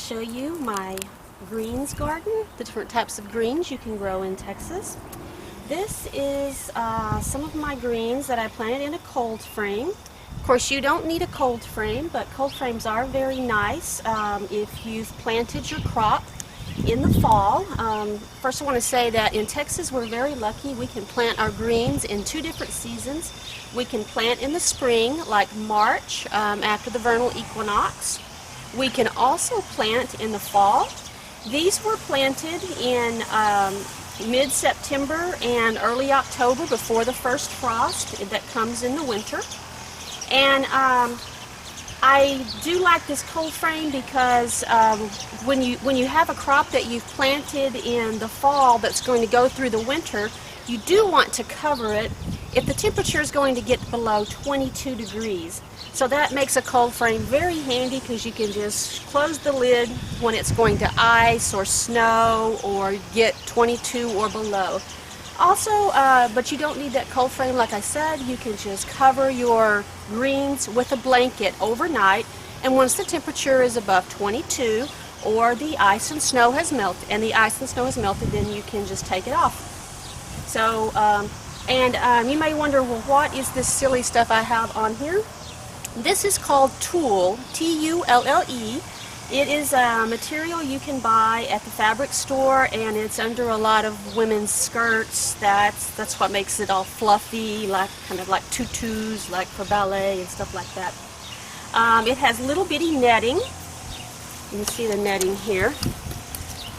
show you my greens garden, the different types of greens you can grow in Texas. This is some of my greens that I planted in a cold frame. Of course, you don't need a cold frame, but cold frames are very nice if you've planted your crop in the fall. First, I want to say that in Texas we're very lucky. We can plant our greens in two different seasons. We can plant in the spring, like March, after the vernal equinox. We can also plant in the fall. These were planted in mid-September and early October before the first frost that comes in the winter. And I do like this cold frame because when you have a crop that you've planted in the fall that's going to go through the winter, you do want to cover it if the temperature is going to get below 22 degrees. So that makes a cold frame very handy because you can just close the lid when it's going to ice or snow or get 22 or below. Also, but you don't need that cold frame, like I said. You can just cover your greens with a blanket overnight, and once the temperature is above 22 or the ice and snow has melted, then you can just take it off. So, you may wonder, well, what is this silly stuff I have on here? This is called tulle, T-U-L-L-E. It is a material you can buy at the fabric store, and it's under a lot of women's skirts. That's what makes it all fluffy, like kind of like tutus, like for ballet and stuff like that. It has little bitty netting. You can see the netting here.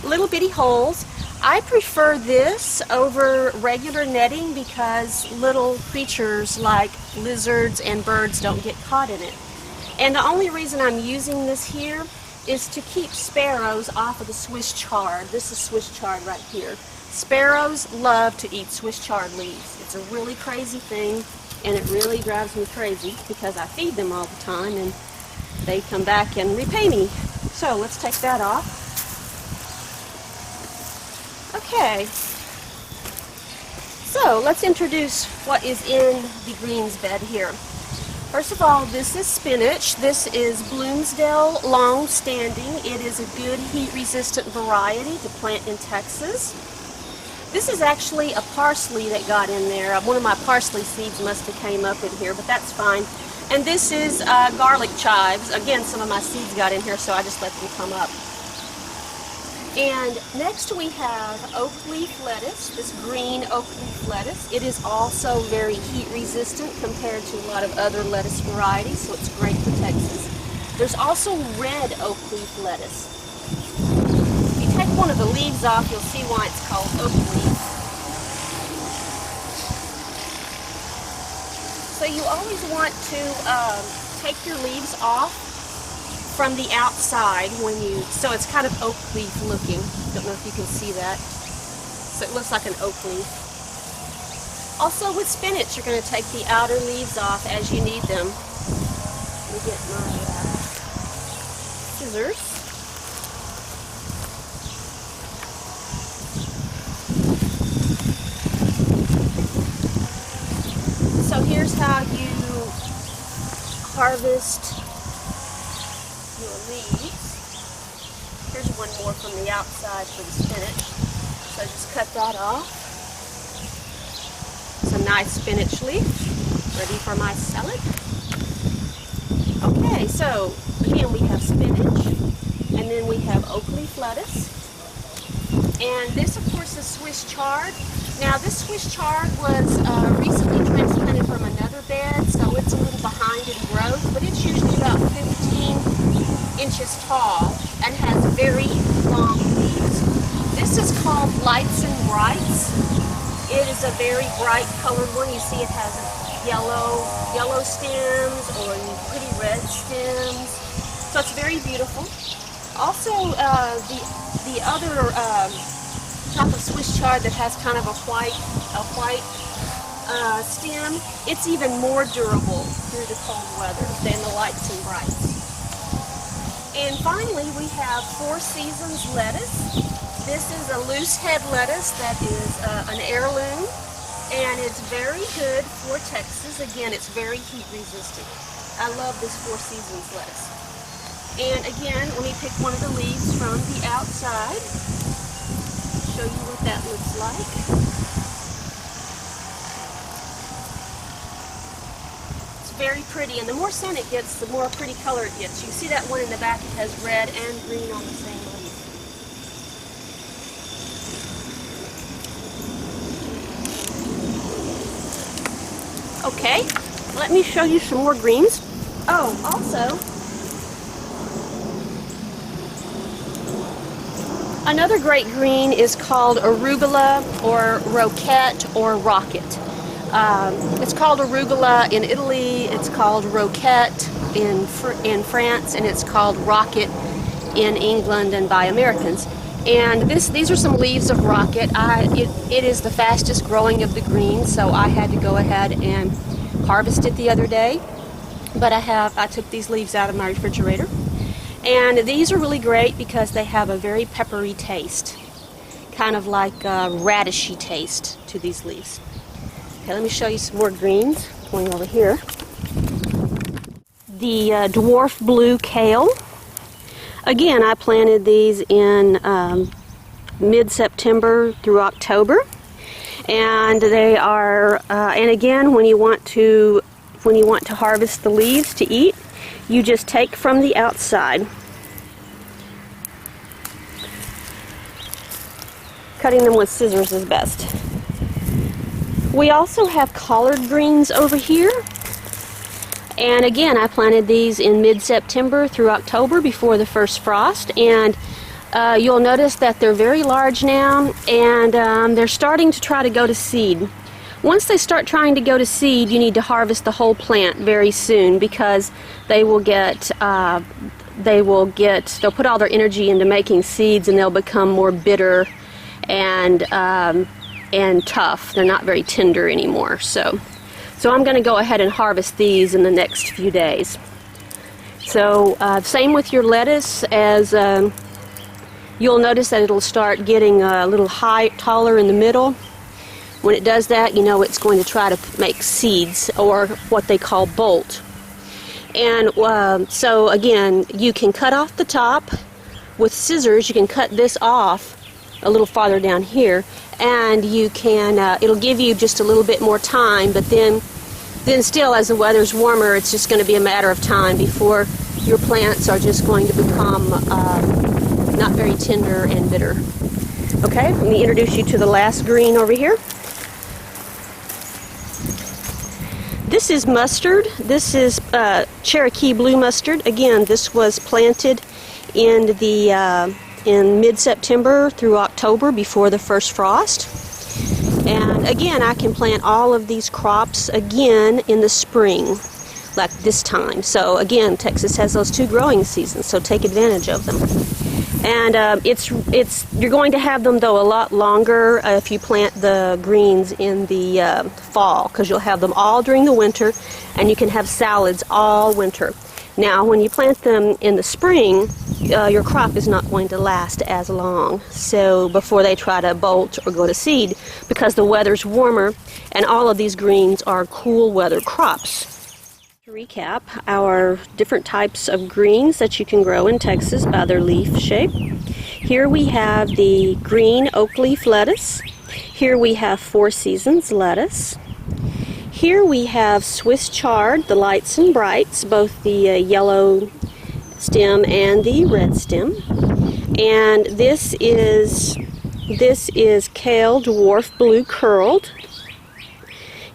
Little bitty holes. I prefer this over regular netting because little creatures like lizards and birds don't get caught in it. And the only reason I'm using this here is to keep sparrows off of the Swiss chard. This is Swiss chard right here. Sparrows love to eat Swiss chard leaves. It's a really crazy thing, and it really drives me crazy because I feed them all the time and they come back and repay me. So let's take that off. Okay, so let's introduce what is in the greens bed here. First of all, this is spinach. This is Bloomsdale long-standing. It is a good heat-resistant variety to plant in Texas. This is actually a parsley that got in there. One of my parsley seeds must have came up in here, but that's fine. And this is garlic chives. Again, some of my seeds got in here, so I just let them come up. And next we have oak leaf lettuce, this green oak leaf lettuce. It is also very heat resistant compared to a lot of other lettuce varieties, so it's great for Texas. There's also red oak leaf lettuce. If you take one of the leaves off, you'll see why it's called oak leaf. So you always want to take your leaves off from the outside so it's kind of oak leaf looking. Don't know if you can see that. So it looks like an oak leaf. Also with spinach, you're going to take the outer leaves off as you need them. Let me get my scissors. So here's how you harvest your leaves. Here's one more from the outside for the spinach. So just cut that off. Some nice spinach leaf, ready for my salad. Okay, so again we have spinach, and then we have oak leaf lettuce. And this, of course, is Swiss chard. Now this Swiss chard was recently transplanted from another bed, so it's a little behind in growth, but it's usually about 15 inches tall and has very long leaves. This is called Lights and Brights. It is a very bright colored one. You see it has yellow stems or pretty red stems. So it's very beautiful. Also, the other type of Swiss chard that has kind of a white stem, it's even more durable through the cold weather than the Lights and Brights. And finally, we have Four Seasons lettuce. This is a loose head lettuce that is an heirloom, and it's very good for Texas. Again, it's very heat resistant. I love this Four Seasons lettuce. And again, let me pick one of the leaves from the outside. Show you what that looks like. It's very pretty, and the more sun it gets, the more pretty color it gets. You see that one in the back, it has red and green on the same leaf. Okay, let me show you some more greens. Oh, also, another great green is called Arugula or Roquette or Rocket. It's called Arugula in Italy, it's called Roquette in France, and it's called Rocket in England and by Americans. And these are some leaves of Rocket. It is the fastest growing of the greens, so I had to go ahead and harvest it the other day. But I took these leaves out of my refrigerator. And these are really great because they have a very peppery taste, kind of like a radishy taste to these leaves. Okay, let me show you some more greens. Going over here. The Dwarf blue kale. Again, I planted these in mid-September through October, and they are. And again, when you want to harvest the leaves to eat, you just take from the outside. Cutting them with scissors is best. We also have collard greens over here. And again, I planted these in mid-September through October before the first frost. And you'll notice that they're very large now, and they're starting to try to go to seed. Once they start trying to go to seed, you need to harvest the whole plant very soon, because they'll put all their energy into making seeds, and they'll become more bitter and tough. They're not very tender anymore. So I'm going to go ahead and harvest these in the next few days. So same with your lettuce, as you'll notice that it'll start getting a little taller in the middle. When it does that, you know it's going to try to make seeds, or what they call bolt. And so again, you can cut off the top with scissors. You can cut this off a little farther down here, and you can it'll give you just a little bit more time, but then still, as the weather's warmer, it's just going to be a matter of time before your plants are just going to become not very tender and bitter. Okay, let me introduce you to the last green over here. This is mustard. This is Cherokee blue mustard. Again, this was planted in mid-September through October before the first frost. And again, I can plant all of these crops again in the spring, like this time. So again, Texas has those two growing seasons, so take advantage of them. And you're going to have them, though, a lot longer if you plant the greens in the fall, because you'll have them all during the winter, and you can have salads all winter. Now, when you plant them in the spring, your crop is not going to last as long, so before they try to bolt or go to seed, because the weather's warmer, and all of these greens are cool weather crops. To recap our different types of greens that you can grow in Texas by their leaf shape. Here we have the green oak leaf lettuce. Here we have Four Seasons lettuce. Here we have Swiss chard, the lights and brights, both the yellow stem and the red stem. And this is Kale Dwarf blue curled.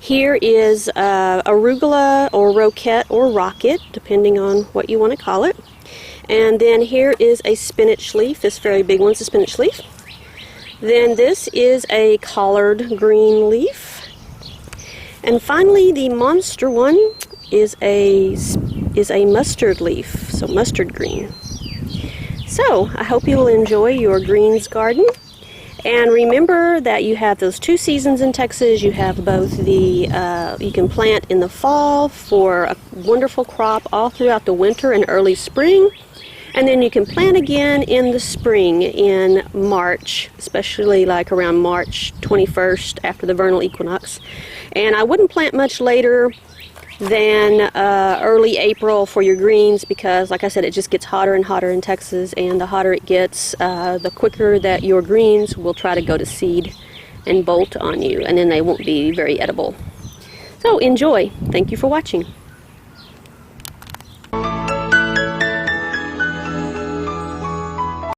Here is Arugula or Roquette or Rocket, depending on what you want to call it. And then here is a spinach leaf. This very big one's a spinach leaf. Then this is a collard green leaf. And finally, the monster one is a mustard leaf, so mustard green. So I hope you will enjoy your greens garden. And remember that you have those two seasons in Texas. You have both you can plant in the fall for a wonderful crop all throughout the winter and early spring. And then you can plant again in the spring in March, especially like around March 21st after the vernal equinox. And I wouldn't plant much later than early April for your greens, because like I said, it just gets hotter and hotter in Texas, and the hotter it gets, the quicker that your greens will try to go to seed and bolt on you, and then they won't be very edible. So enjoy. Thank you for watching.